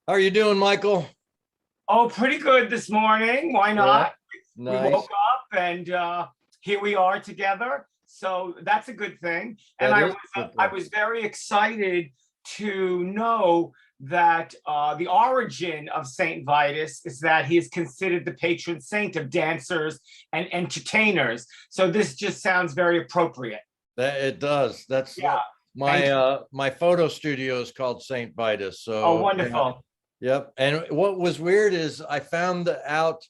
How are you doing, Michael? Oh, pretty good this morning. Why Yeah, not? We woke nice. up and here we are together. So that's a good thing. And That I is was a good I thing. was very excited to know that the origin of Saint Vitus is that he is considered the patron saint of dancers and entertainers. So this just sounds very appropriate. That it does. That's Yeah, my thank you. my photo studio is called St. Vitus. Oh, So yeah, wonderful. yep. And what was weird is I found out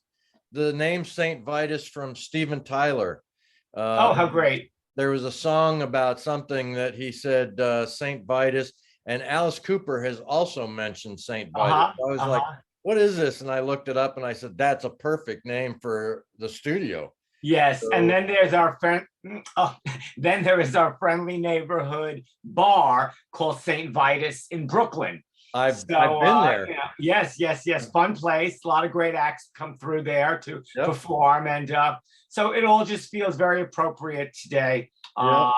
the name St. Vitus from Steven Tyler. Uh, Oh, how great. there was a song about something that he said St. Vitus, and Alice Cooper has also mentioned St. Vitus. Uh-huh. I was like, Uh-huh. "What is this?" And I looked it up, and I said, "That's a perfect name for the studio." Yes, and So then there's our friend. Oh, then there is our friendly neighborhood bar called St. Vitus in Brooklyn. I've So, been there. yes, yes, yes, fun place. A lot of great acts come through there to Yep. perform, and so it all just feels very appropriate today. Yep.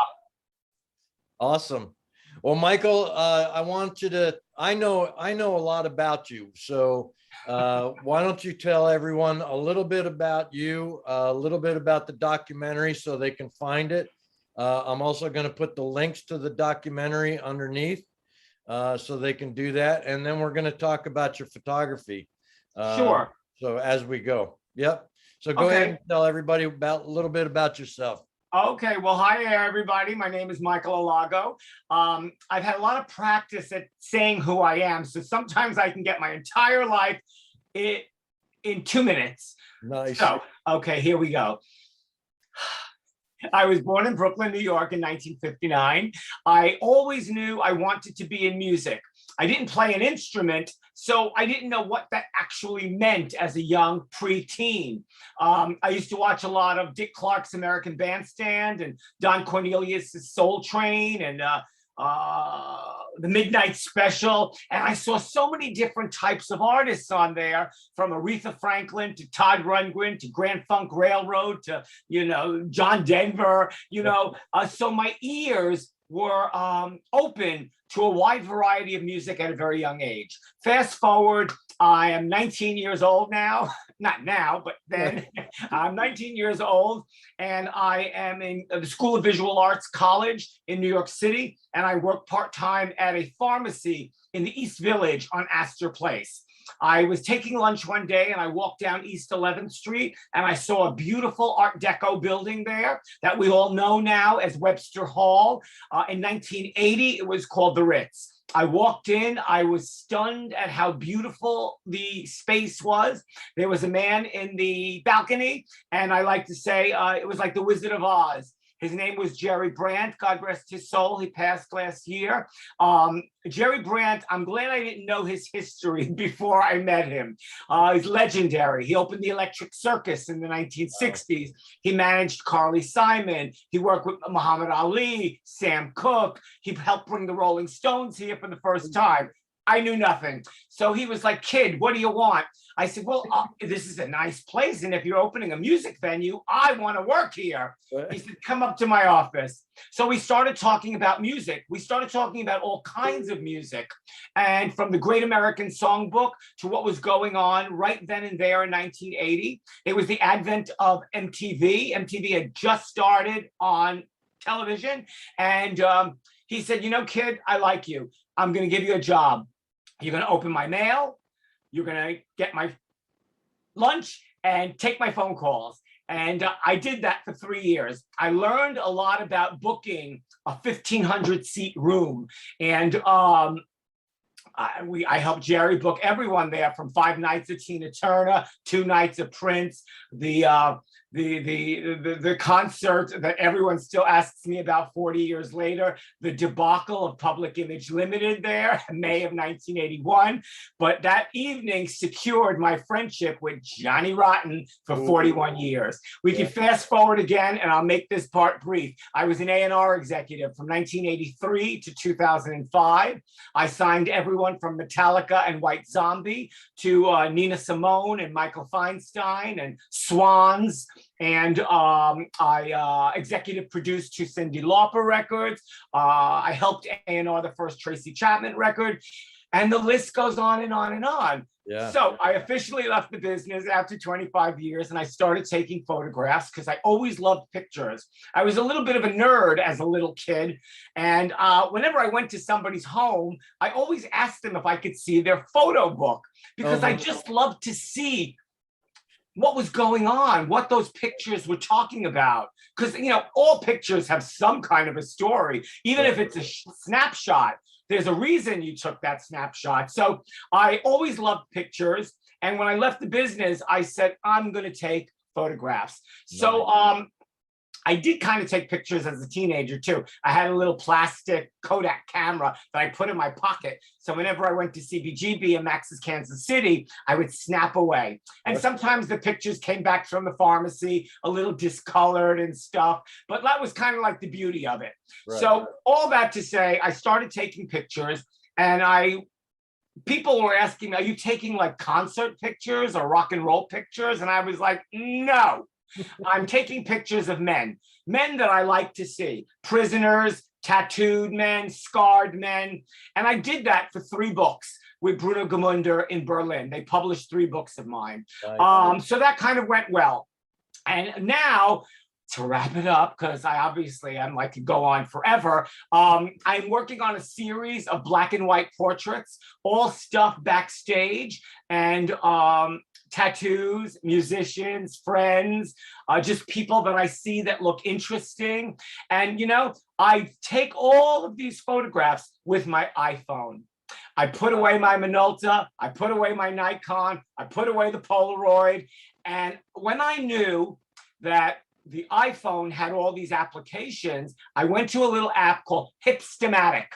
Awesome. Well, Michael, I want you to. I know a lot about you. So why don't you tell everyone a little bit about you, a little bit about the documentary, so they can find it. I'm also going to put the links to the documentary underneath, so they can do that, and then we're going to talk about your photography. Uh, Sure. so as we go. Yep. So go ahead Okay. and tell everybody about a little bit about yourself. Okay, well, hi there, everybody. My name is Michael Alago. I've had a lot of practice at saying who I am, so sometimes I can get my entire life in, in 2 minutes. Nice. So, okay, here we go. I was born in Brooklyn, New York in 1959. I always knew I wanted to be in music. I didn't play an instrument, so I didn't know what that actually meant as a young preteen. I used to watch a lot of Dick Clark's American Bandstand and Don Cornelius's Soul Train and the Midnight Special. And I saw so many different types of artists on there, from Aretha Franklin to Todd Rundgren to Grand Funk Railroad to, John Denver, so my ears were open to a wide variety of music at a very young age. Fast forward, I am 19 years old now. Not now, but then. I'm 19 years old, and I am in the School of Visual Arts College in New York City, and I work part-time at a pharmacy in the East Village on Astor Place. I was taking lunch one day and I walked down East 11th Street and I saw a beautiful Art Deco building there that we all know now as Webster Hall. In 1980, it was called the Ritz. I walked in, I was stunned at how beautiful the space was. There was a man in the balcony, and I like to say it was like the Wizard of Oz. His name was Jerry Brandt. God rest his soul. He passed last year. Jerry Brandt, I'm glad I didn't know his history before I met him. He's legendary. He opened the Electric Circus in the Wow. 1960s. He managed Carly Simon. He worked with Muhammad Ali, Sam Cooke. He helped bring the Rolling Stones here for the first time. I knew nothing. So he was like, "Kid, what do you want?" I said, "Well, this is a nice place. And if you're opening a music venue, I want to work here." He said, "Come up to my office." So we started talking about music. We started talking about all kinds of music. And from the Great American Songbook to what was going on right then and there in 1980. It was the advent of MTV. MTV had just started on television. And he said, "Kid, I like you. I'm going to give you a job. You're going to open my mail. You're going to get my lunch and take my phone calls." And I did that for 3 years. I learned a lot about booking a 1,500 seat room. And I helped Jerry book everyone there, from 5 nights of Tina Turner, 2 nights of Prince, the the concert that everyone still asks me about 40 years later, the debacle of Public Image Limited there, May of 1981. But that evening secured my friendship with Johnny Rotten for Ooh, 41 years. We yeah. can fast forward again, and I'll make this part brief. I was an A&R executive from 1983 to 2005. I signed everyone from Metallica and White Zombie to Nina Simone and Michael Feinstein and Swans. And I executive produced 2 Cyndi Lauper records. I helped A&R the first Tracy Chapman record. And the list goes on and on and on. Yeah. So I officially left the business after 25 years and I started taking photographs because I always loved pictures. I was a little bit of a nerd as a little kid. And whenever I went to somebody's home, I always asked them if I could see their photo book because I just loved to see what was going on, what those pictures were talking about. Because, you know, all pictures have some kind of a story, even if it's a snapshot. There's a reason you took that snapshot. So I always loved pictures. And when I left the business, I said, I'm going to take photographs. So I did kind of take pictures as a teenager too. I had a little plastic Kodak camera that I put in my pocket. So whenever I went to CBGB in Max's Kansas City, I would snap away. And sometimes the pictures came back from the pharmacy, a little discolored and stuff, but that was kind of like the beauty of it. Right. So all that to say, I started taking pictures and people were asking me, are you taking like concert pictures or rock and roll pictures? And I was like, no. I'm taking pictures of men that I like to see, prisoners, tattooed men, scarred men. And I did that for 3 books with Bruno Gemunder in Berlin. They published 3 books of mine. Nice. So that kind of went well. And now, to wrap it up, because I could go on forever. I'm working on a series of black and white portraits, all stuff backstage, and tattoos, musicians, friends, just people that I see that look interesting. And, you know, I take all of these photographs with my iPhone. I put away my Minolta, I put away my Nikon, I put away the Polaroid. And when I knew that the iPhone had all these applications, I went to a little app called Hipstamatic.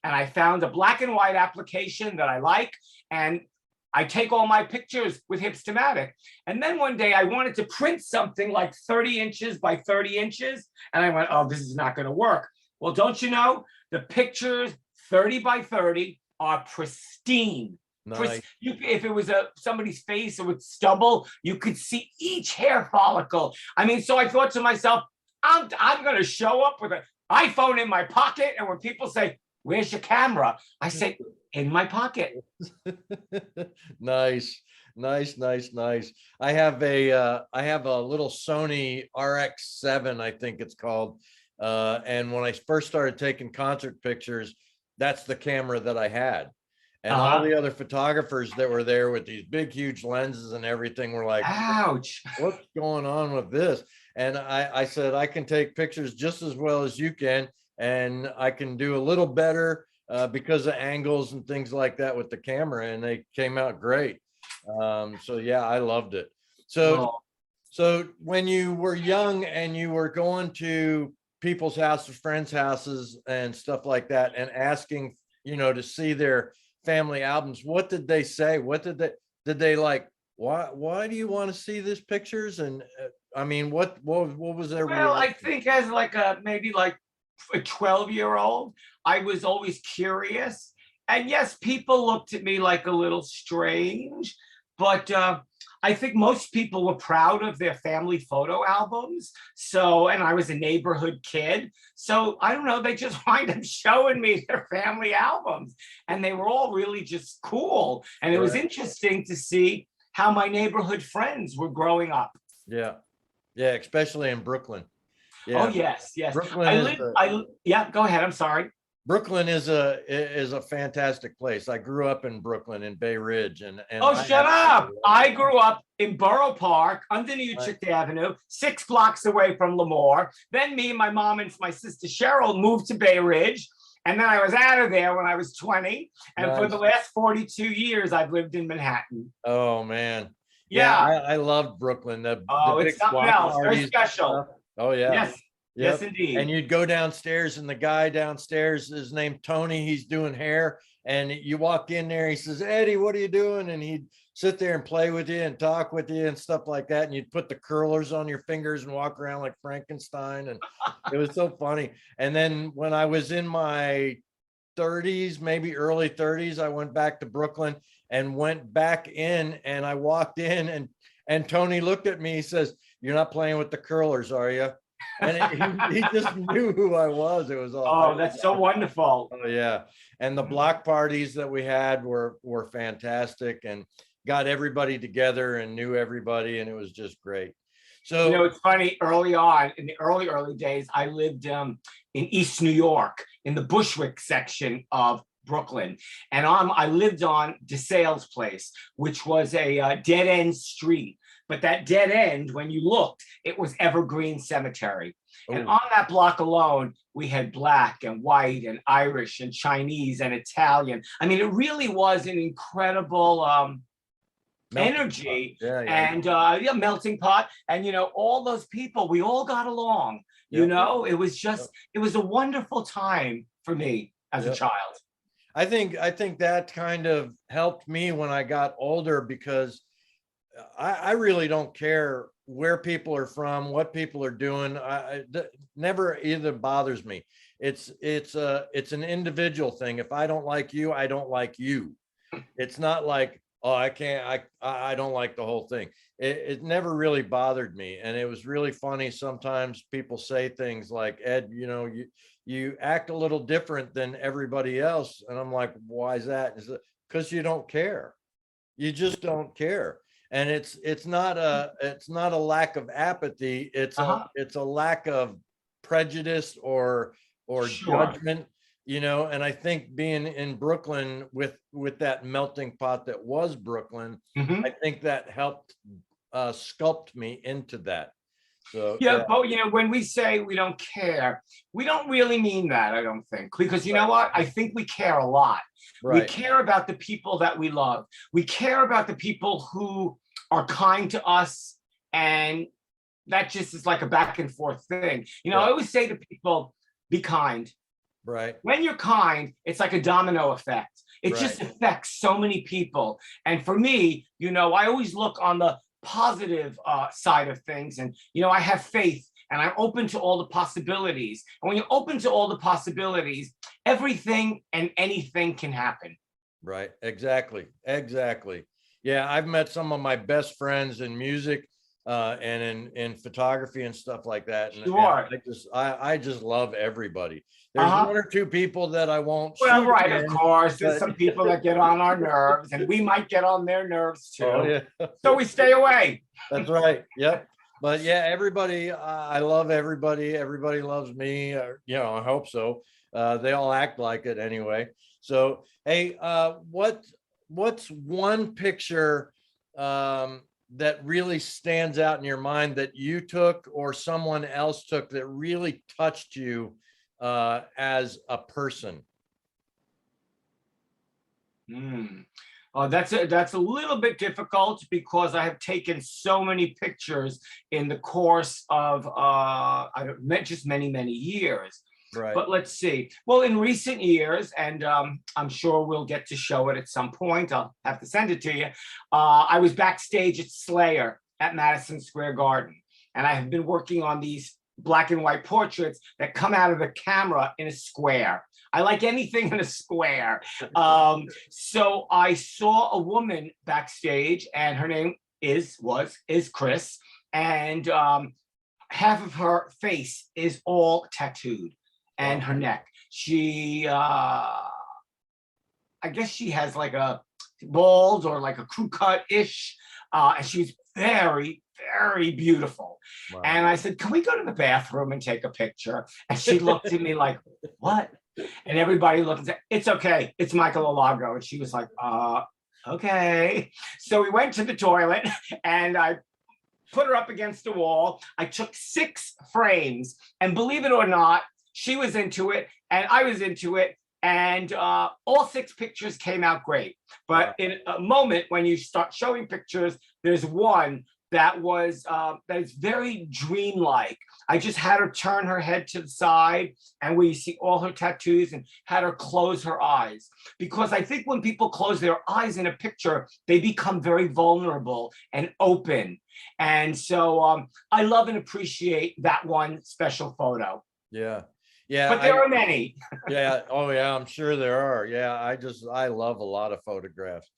And I found a black and white application that I like. And I take all my pictures with Hipstamatic. And then one day I wanted to print something like 30 inches by 30 inches. And I went, oh, this is not going to work. Well, don't you know, the pictures 30 by 30 are pristine. Nice. If it was somebody's face or with stubble, you could see each hair follicle. I mean, so I thought to myself, I'm going to show up with an iPhone in my pocket. And when people say, where's your camera? I say, in my pocket. Nice. I have a little Sony RX7, I think it's called. And when I first started taking concert pictures, that's the camera that I had. And all the other photographers that were there with these big, huge lenses and everything were like, ouch, what's going on with this? And I said, I can take pictures just as well as you can. And I can do a little better because of angles and things like that with the camera, and they came out great. So yeah, I loved it. So when you were young and you were going to people's houses, friends' houses and stuff like that, and asking, you know, to see their family albums, what did they say? What did they like? Why do you want to see these pictures? And I mean, what was their well, reaction? I think as like maybe like a 12-year-old, I was always curious. And yes, people looked at me like a little strange, but I think most people were proud of their family photo albums. So, and I was a neighborhood kid. So I don't know, they just wind up showing me their family albums. And they were all really just cool. And it was interesting to see how my neighborhood friends were growing up. Yeah. Yeah, especially in Brooklyn. Yeah. Oh, yes. Brooklyn yeah, go ahead. I'm sorry. Brooklyn is a fantastic place. I grew up in Brooklyn in Bay Ridge, and oh, shut up! I grew up in Borough Park, underneath Utrecht Avenue, 6 blocks away from Lemoore. Then me, my mom, and my sister Cheryl moved to Bay Ridge, and then I was out of there when I was 20. And for the last 42 years, I've lived in Manhattan. Oh man, yeah, I loved Brooklyn. The it's something else, very special. Oh yeah. Yes. Yep. Yes, indeed. And you'd go downstairs, and the guy downstairs is named Tony. He's doing hair, and you walk in there. He says, "Eddie, what are you doing?" And he'd sit there and play with you and talk with you and stuff like that. And you'd put the curlers on your fingers and walk around like Frankenstein. And it was so funny. And then when I was in my 30s, maybe early 30s, I went back to Brooklyn and went back in, and I walked in, and Tony looked at me. He says, "You're not playing with the curlers, are you?" And he just knew who I was. It was all, Oh, that's so wonderful. oh yeah. And the block parties that we had were fantastic and got everybody together and knew everybody, and it was just great. You know, So, it's funny, early on, in the early days, I lived in East New York, in the Bushwick section of Brooklyn. And I lived on DeSales Place, which was a dead end street. But that dead end, when you looked, it was Evergreen Cemetery. And oh, on that block alone, we had Black and white and Irish and Chinese and Italian. I mean, it really was an incredible melting pot. energy Yeah, yeah. and yeah, melting pot. And, you know, all those people, we all got along, you Yep. know, it was Yep. just, it was a wonderful time for me as a Yep. child. I think that kind of helped me when I got older because I really don't care where people are from, what people are doing. Never either bothers me. It's an individual thing. If I don't like you, I don't like you. It's not like, oh, I can't, I don't like the whole thing. It never really bothered me. And it was really funny. Sometimes people say things like, Ed, you act a little different than everybody else. And I'm like, why is that? Is it because you don't care? You just don't care. And it's not a lack of apathy. Uh-huh. It's a lack of prejudice or Sure. judgment, and I think being in Brooklyn with that melting pot that was Brooklyn, I Mhm. think that helped sculpt me into that. So Yeah, yeah, but you know, when we say we don't care, we don't really mean that, I don't think. Because you know right, what? I think we care a lot. We right, care about the people that we love. We care about the people who are kind to us. And that just is like a back and forth thing. You know, I yeah, always say to people, be kind. right, When you're kind, it's like a domino effect. It right, just affects so many people. And for me, you know, I always look on the positive side of things. And, you know, I have faith and I'm open to all the possibilities. And when you're open to all the possibilities, everything and anything can happen. right. Exactly, exactly. Yeah, I've met some of my best friends in music, and in photography and stuff like that. And Sure. I just love everybody. There's Uh-huh. one or two people that I won't Well, shoot right, of again, course. There's but some people that get on our nerves, and we might get on their nerves oh too. yeah, So we stay away. that's right. Yep. But yeah, everybody, I love everybody. Everybody loves me. I hope so. They all act like it anyway. So, hey, what's one picture that really stands out in your mind that you took or someone else took that really touched you as a person? Hmm. That's a little bit difficult because I have taken so many pictures in the course of I don't just many years. Right. But let's see. Well, in recent years, and I'm sure we'll get to show it at some point. I'll have to send it to you. I was backstage at Slayer at Madison Square Garden, and I have been working on these black and white portraits that come out of the camera in a square. I like anything in a square. So I saw a woman backstage, and her name is Chris, and half of her face is all tattooed, and Wow. her neck. I guess she has like a bald or like a crew cut ish, and she's very beautiful. Wow. And I said, "Can we go to the bathroom and take a picture?" And she looked at me like, "What?" And everybody looked and said, "It's okay. It's Michael Alago." And she was like, okay. So we went to the toilet and I put her up against a wall. I took 6 frames, and believe it or not, she was into it and I was into it. And all 6 pictures came out great. But Wow. in a moment when you start showing pictures, there's one that is very dreamlike. I just had her turn her head to the side, and we see all her tattoos, and had her close her eyes. Because I think when people close their eyes in a picture, they become very vulnerable and open. And so I love and appreciate that one special photo. Yeah. Yeah. But there are many. Yeah. Oh, yeah. I'm sure there are. Yeah. I love a lot of photographs.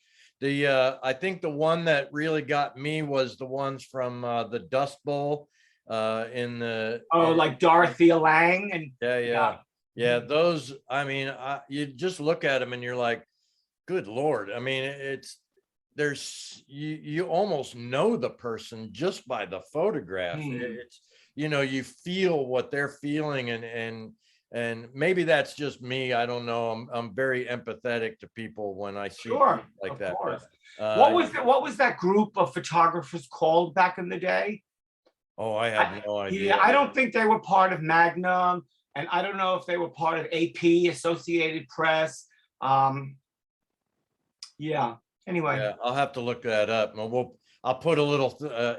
I think the one that really got me was the ones from the Dust Bowl in the, Oh, like Dorothea Lange and yeah, yeah. yeah. Yeah, those, I mean, you just look at them and you're like, good Lord. I mean, you almost know the person just by the photograph. Hmm. It's, you feel what they're feeling, and maybe that's just me. I don't know. I'm very empathetic to people when I see Sure, things like of that. But course. What was that group of photographers called back in the day? oh, I have no Yeah, idea. I don't think they were part of Magnum, and I don't know if they were part of AP, Associated Press. Um, yeah. Anyway, Yeah, I'll have to look that up. And I'll put a little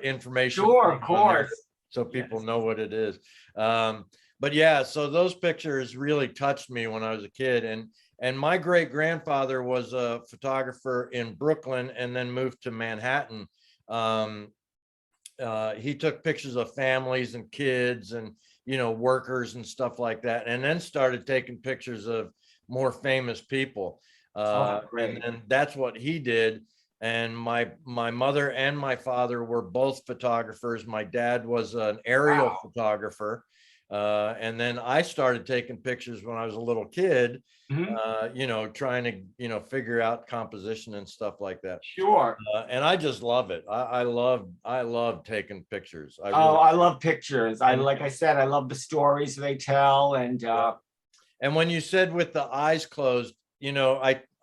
information sure, of on there course. so people Yes. know what it is. Um, but yeah, so those pictures really touched me when I was a kid, and my great grandfather was a photographer in Brooklyn and then moved to Manhattan. Um, he took pictures of families and kids and workers and stuff like that, and then started taking pictures of more famous people. Oh, And great. then that's what he did. And my mother and my father were both photographers. My dad was an aerial Wow. photographer, and then I started taking pictures when I was a little kid, Mhm. trying to figure out composition and stuff like that. Sure. And I just love it. I love taking pictures. I Oh, really, I love pictures. and Like I said, I love the stories they tell, and yeah. And when you said with the eyes closed,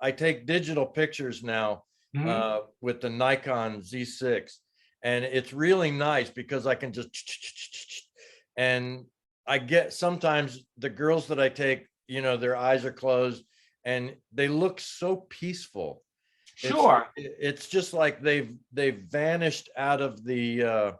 I take digital pictures now mhm. with the Nikon Z6, and it's really nice because I can just and I get sometimes the girls that I take, their eyes are closed and they look so peaceful. Sure. It's just like they've vanished out of the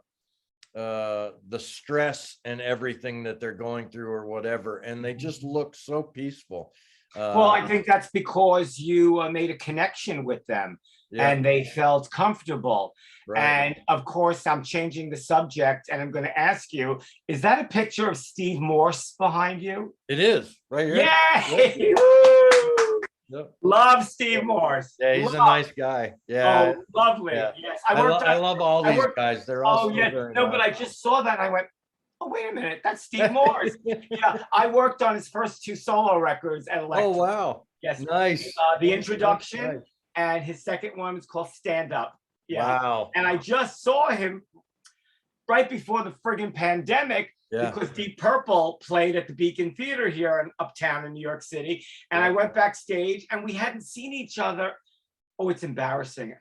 stress and everything that they're going through or whatever, and they just look so peaceful. Well, uh I think that's because you made a connection with them yeah, and they felt comfortable. right. And of course, I'm changing the subject and I'm going to ask you, is that a picture of Steve Morse behind you? It is right here. Yep, Yay! Woo! yep, Love Steve yep. Morse. Yeah, he's Love. a nice guy. Yeah, Oh, lovely. yeah. Yes. I love all I these worked, guys. They're all oh, so yeah. very No, but nice. I just saw that. And I went, oh, wait a minute. That's Steve Morse. Yeah. I worked on his first two solo records at Oh, Electric. wow. Yes, Nice. the Nice, nice, introduction, nice. and his second one is called Stand Up. Yeah, Wow. and I just saw him right before the friggin' pandemic Yeah, because Deep Purple played at the Beacon Theater here in Uptown in New York City, and I yeah. went backstage and we hadn't seen each other. Oh, it's embarrassing.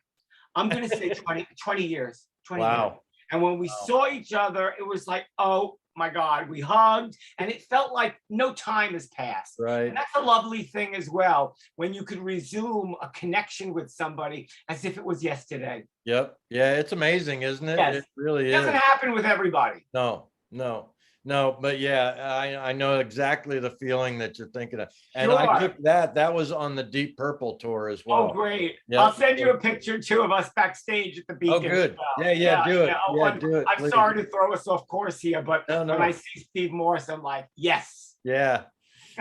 I'm gonna say 20 years, 20 years. Wow. And when we Wow. saw each other, it was like, oh my God, we hugged, and it felt like no time has passed. Right. And that's a lovely thing as well, when you can resume a connection with somebody as if it was yesterday. Yep. Yeah, it's amazing, isn't it? Yes, It really it doesn't is. happen with everybody. No, no, no. But yeah, I know exactly the feeling that you're thinking of. And I Sure. took that was on the Deep Purple tour as Oh, well. great. I'll Yep. send you a picture too of us backstage at the Oh, Beacon as good. well. Yeah, yeah, Yeah, do yeah. it. Yeah, do it, I'm please. sorry to throw us off course here, but No, when I no. see Steve Morse, I'm like, yes. Yeah.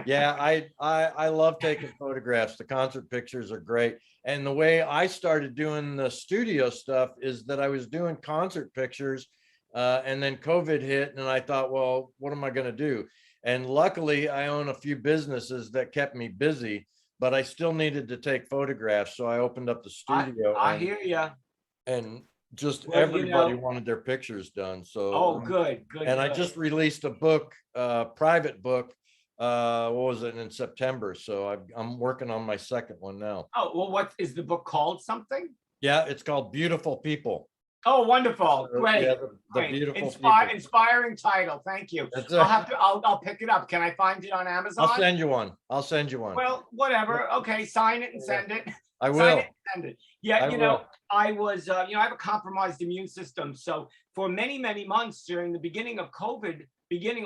Yeah, I love taking photographs. The concert pictures are great. And the way I started doing the studio stuff is that I was doing concert pictures, and then COVID hit, and I thought, well, what am I going to do? And luckily, I own a few businesses that kept me busy, but I still needed to take photographs. So I opened up the studio, I hear you. and just Well, everybody wanted their pictures done. So oh, good, good, and I good. just released a book, private book. What was it, in September? So I'm working on my second one now. Oh, well, what is the book called? Something? Yeah, it's called Beautiful People. Oh, wonderful. Yeah, Great. the Great. beautiful people. Inspiring title. Thank you. That's I'll it. have to, I'll pick it up. Can I find it on Amazon? I'll send you one. I'll send you one. Well, whatever. Okay, sign it and send it. I Sign will. it and send it. Yeah, I will. I was, I have a compromised immune system. So for many, many months during the beginning of COVID, beginning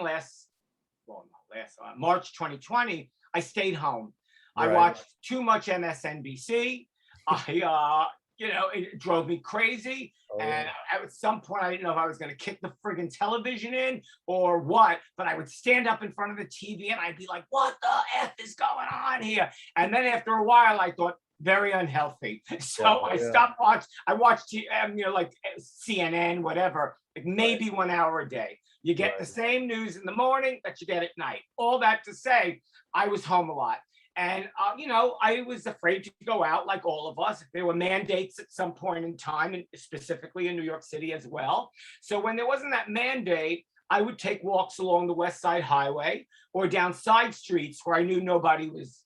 March 2020, I stayed home. I Right. watched too much MSNBC. It drove me crazy. Oh, And yeah. at some point, I didn't know if I was going to kick the friggin' television in or what, but I would stand up in front of the TV and I'd be like, what the F is going on here? And then after a while, I thought, very unhealthy. So Yeah, I yeah. stopped watching. I watched, like CNN, whatever, like maybe 1 hour a day. You get the Right. same news in the morning that you get at night. All that to say, I was home a lot. And, I was afraid to go out like all of us. There were mandates at some point in time, and specifically in New York City as well. So when there wasn't that mandate, I would take walks along the West Side Highway or down side streets where I knew nobody was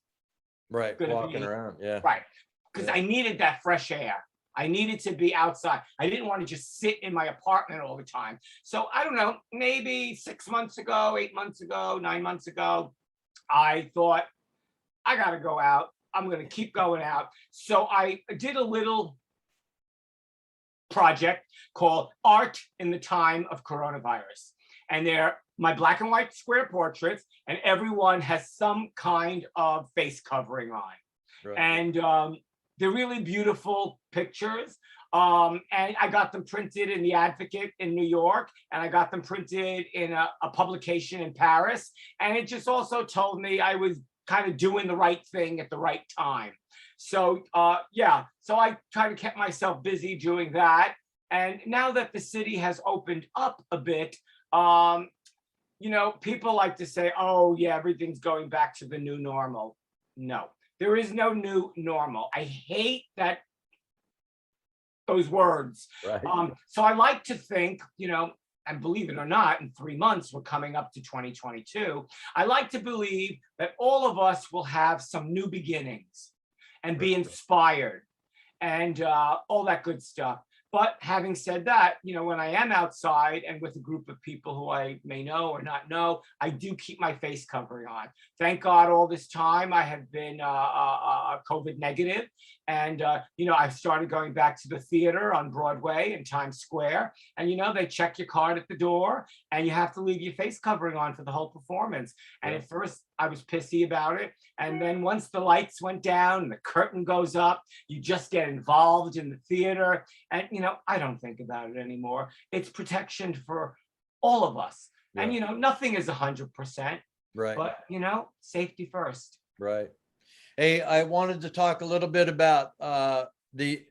Right. going to Walking be around. Yeah. right. Because Yeah. I needed that fresh air. I needed to be outside. I didn't want to just sit in my apartment all the time. So I don't know, maybe 6 months ago, 8 months ago, 9 months ago, I thought, I got to go out. I'm going to keep going out. So I did a little project called Art in the Time of Coronavirus. And they're my black and white square portraits, and everyone has some kind of face covering on. Right. And they're really beautiful pictures. And I got them printed in the Advocate in New York, and I got them printed in a publication in Paris. And it just also told me I was kind of doing the right thing at the right time. So yeah, so I kind of kept myself busy doing that. And now that the city has opened up a bit, people like to say, oh yeah, everything's going back to the new normal. No, there is no new normal. I hate those words. Right. So I like to think, and believe it or not, in 3 months, we're coming up to 2022. I like to believe that all of us will have some new beginnings and be inspired and all that good stuff. But having said that, when I am outside and with a group of people who I may know or not know, I do keep my face covering on. Thank God all this time I have been COVID negative. And, I've started going back to the theater on Broadway and Times Square. And, they check your card at the door and you have to leave your face covering on for the whole performance. And at first I was pissy about it. And then once the lights went down and the curtain goes up, you just get involved in the theater. And, I don't think about it anymore. It's protection for all of us. Yeah. And, nothing is 100%. Right. But, safety first. Right. Hey, I wanted to talk a little bit about the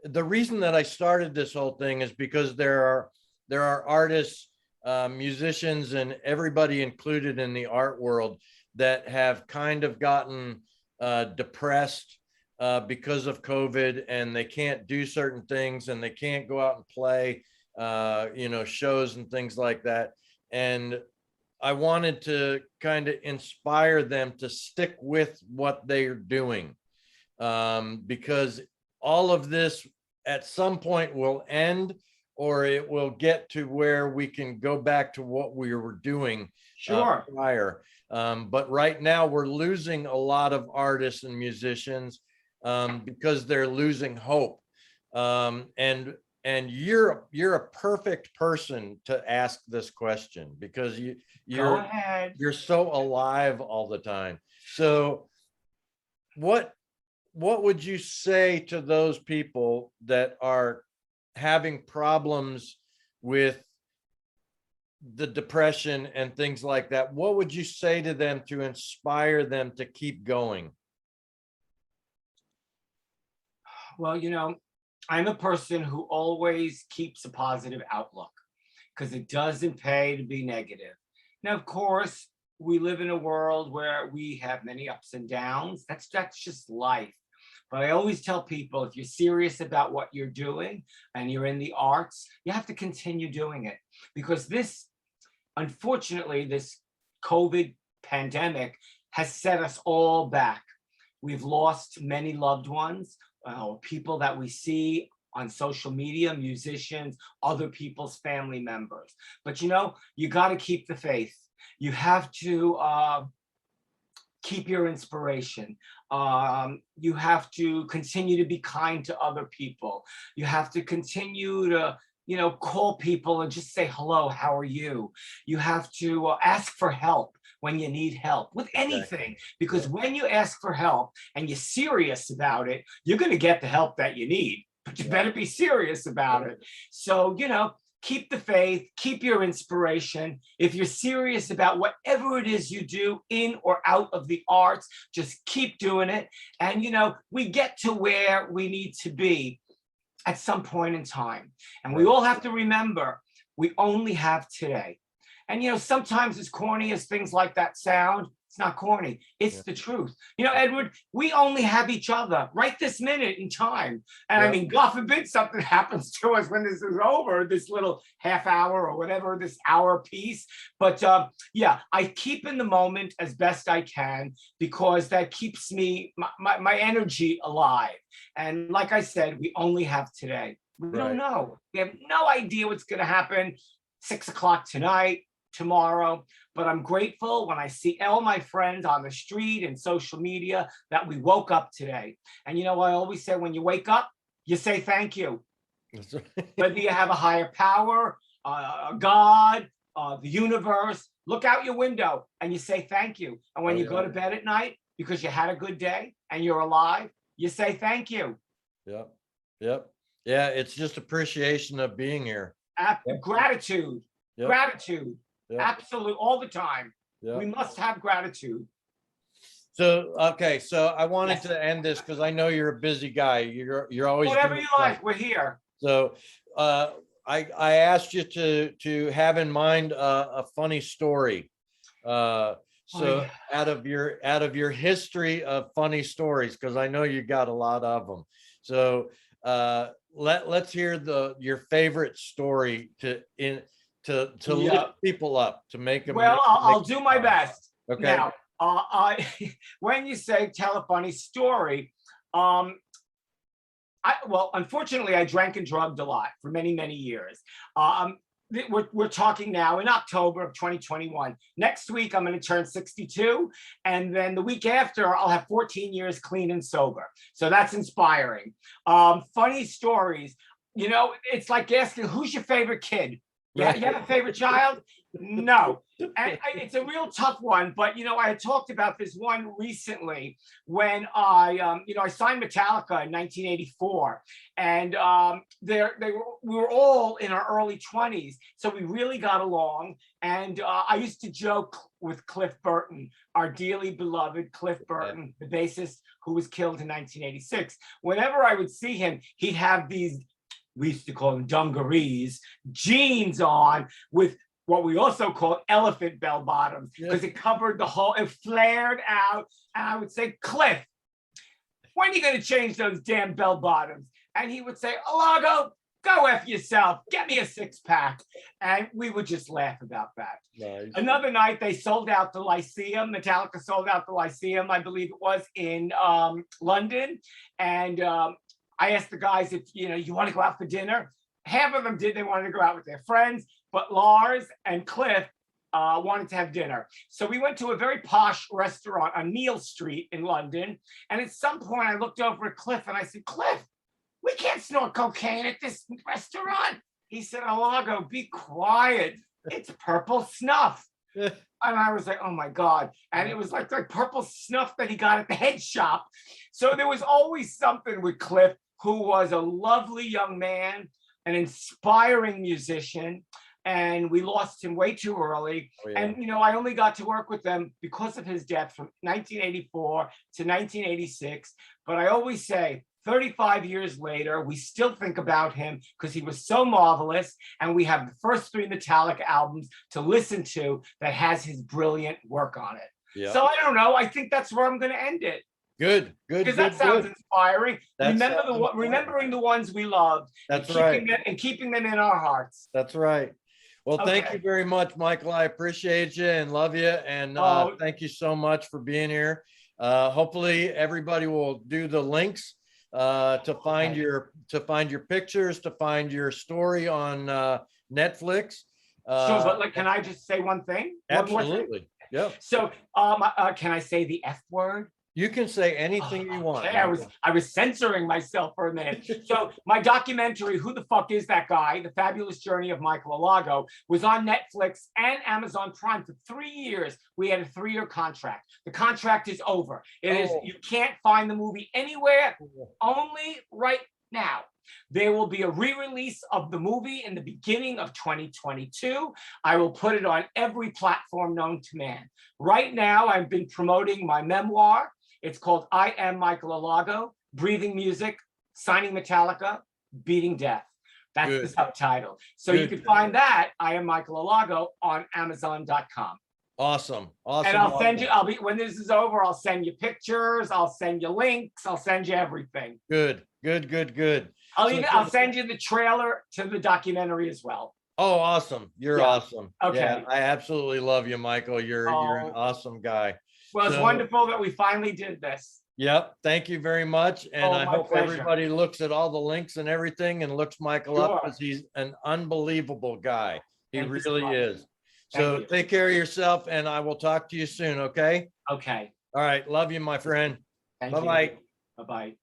reason that I started this whole thing is because there are artists, musicians, and everybody included in the art world that have kind of gotten depressed because of COVID, and they can't do certain things, and they can't go out and play, shows and things like that. And I wanted to kind of inspire them to stick with what they're doing, because all of this at some point will end, or it will get to where we can go back to what we were doing prior. But right now we're losing a lot of artists and musicians because they're losing hope. And you're a perfect person to ask this question because you're so alive all the time. So what would you say to those people that are having problems with the depression and things like that? What would you say to them to inspire them to keep going? Well, I'm a person who always keeps a positive outlook because it doesn't pay to be negative. Now, of course, we live in a world where we have many ups and downs. That's just life. But I always tell people, if you're serious about what you're doing and you're in the arts, you have to continue doing it, because unfortunately, this COVID pandemic has set us all back. We've lost many loved ones, people that we see on social media, musicians, other people's family members. But you got to keep the faith. You have to keep your inspiration. You have to continue to be kind to other people. You have to continue to call people and just say, hello, how are you? You have to ask for help when you need help with anything, because when you ask for help and you're serious about it, you're going to get the help that you need, but you better be serious about it. So, keep the faith, keep your inspiration. If you're serious about whatever it is you do in or out of the arts, just keep doing it. And, we get to where we need to be at some point in time. And we all have to remember, we only have today. And, sometimes as corny as things like that sound, it's not corny. It's the truth. Edward, we only have each other right this minute in time. And I mean, God forbid something happens to us when this is over, this little half hour or whatever, this hour piece. But yeah, I keep in the moment as best I can because that keeps me, my energy alive. And like I said, we only have today. We don't know. We have no idea what's going to happen 6 o'clock tonight, tomorrow, but I'm grateful when I see all my friends on the street and social media that we woke up today. And I always say, when you wake up, you say thank you. Whether you have a higher power, a God, the universe, look out your window and you say thank you. And when you go to bed at night, because you had a good day and you're alive, you say thank you. Yep. Yeah, it's just appreciation of being here. Gratitude. Gratitude. Absolute, all the time. We must have gratitude. So, okay, so I wanted to end this because I know you're a busy guy. You're always whatever you like. We're here. So I asked you to have in mind a funny story. So out of your history of funny stories, because I know you got a lot of them. So let's hear your favorite story to lift people up, to make them. Well, I'll do my best. Okay. Now, when you say tell a funny story, unfortunately, I drank and drugged a lot for many, many years. We're talking now in October of 2021. Next week, I'm going to turn 62. And then the week after, I'll have 14 years clean and sober. So that's inspiring. Funny stories. It's like asking, who's your favorite kid? Yeah, you have a favorite child? No. And it's a real tough one, but I had talked about this one recently when I signed Metallica in 1984, and we were all in our early 20s, so we really got along. And I used to joke with Cliff Burton, our dearly beloved Cliff Burton, the bassist who was killed in 1986. Whenever I would see him, he'd have these, we used to call them dungarees, jeans on with what we also call elephant bell bottoms, because it covered the whole, it flared out. And I would say, Cliff, when are you going to change those damn bell bottoms? And he would say, Alago, go F yourself, get me a 6-pack. And we would just laugh about that. Nice. Another night, they sold out the Lyceum. Metallica sold out the Lyceum, I believe it was, in London. And I asked the guys if, you want to go out for dinner? Half of them did. They wanted to go out with their friends, but Lars and Cliff wanted to have dinner. So we went to a very posh restaurant on Neal Street in London. And at some point I looked over at Cliff and I said, Cliff, we can't snort cocaine at this restaurant. He said, Alago, be quiet. It's purple snuff. And I was like, oh my God. And it was like purple snuff that he got at the head shop. So there was always something with Cliff, who was a lovely young man, an inspiring musician, and we lost him way too early. And, I only got to work with them because of his death from 1984 to 1986. But I always say, 35 years later, we still think about him because he was so marvelous. And we have the first 3 Metallica albums to listen to that has his brilliant work on it. So I don't know. I think that's where I'm going to end it. Good. Because that sounds inspiring. Remembering the ones we loved. That's right. And keeping them in our hearts. That's right. Well, thank you very much, Michael. I appreciate you and love you. And thank you so much for being here. Hopefully everybody will do the links to find your pictures, to find your story on Netflix. Sure, but can I just say one thing? Absolutely. Yeah. So can I say the F word? You can say anything you want. Okay, I was censoring myself for a minute. So my documentary, Who the Fuck Is That Guy? The Fabulous Journey of Michael Alago, was on Netflix and Amazon Prime for 3 years. We had a 3-year contract. The contract is over. You can't find the movie anywhere, only right now. There will be a re-release of the movie in the beginning of 2022. I will put it on every platform known to man. Right now, I've been promoting my memoir. It's called I Am Michael Alago, Breathing Music, Signing Metallica, Beating Death. That's the Good. subtitle. So you Good. can find that, I Am Michael Alago, on Amazon.com. Awesome. And Awesome. I'll send you, awesome. when this is over, I'll send you pictures, I'll send you links, I'll send you everything. Good. Good. Good. Good. So I'll send you the trailer to the documentary as well. Oh, awesome. You're Yeah. awesome. Okay. Yeah, I absolutely love you, Michael. You're an Oh. awesome guy. Well, it's So, wonderful that we finally did this. yep. Thank you very much. And Oh, I my hope pleasure. everybody looks at all the links and everything and looks Michael up, Sure. because he's an unbelievable guy. He Thank you so really much. is. Thank So you. take care of yourself, and I will talk to you soon. Okay. Okay. All right. Love you, my friend. Thank Bye-bye. you. Bye-bye.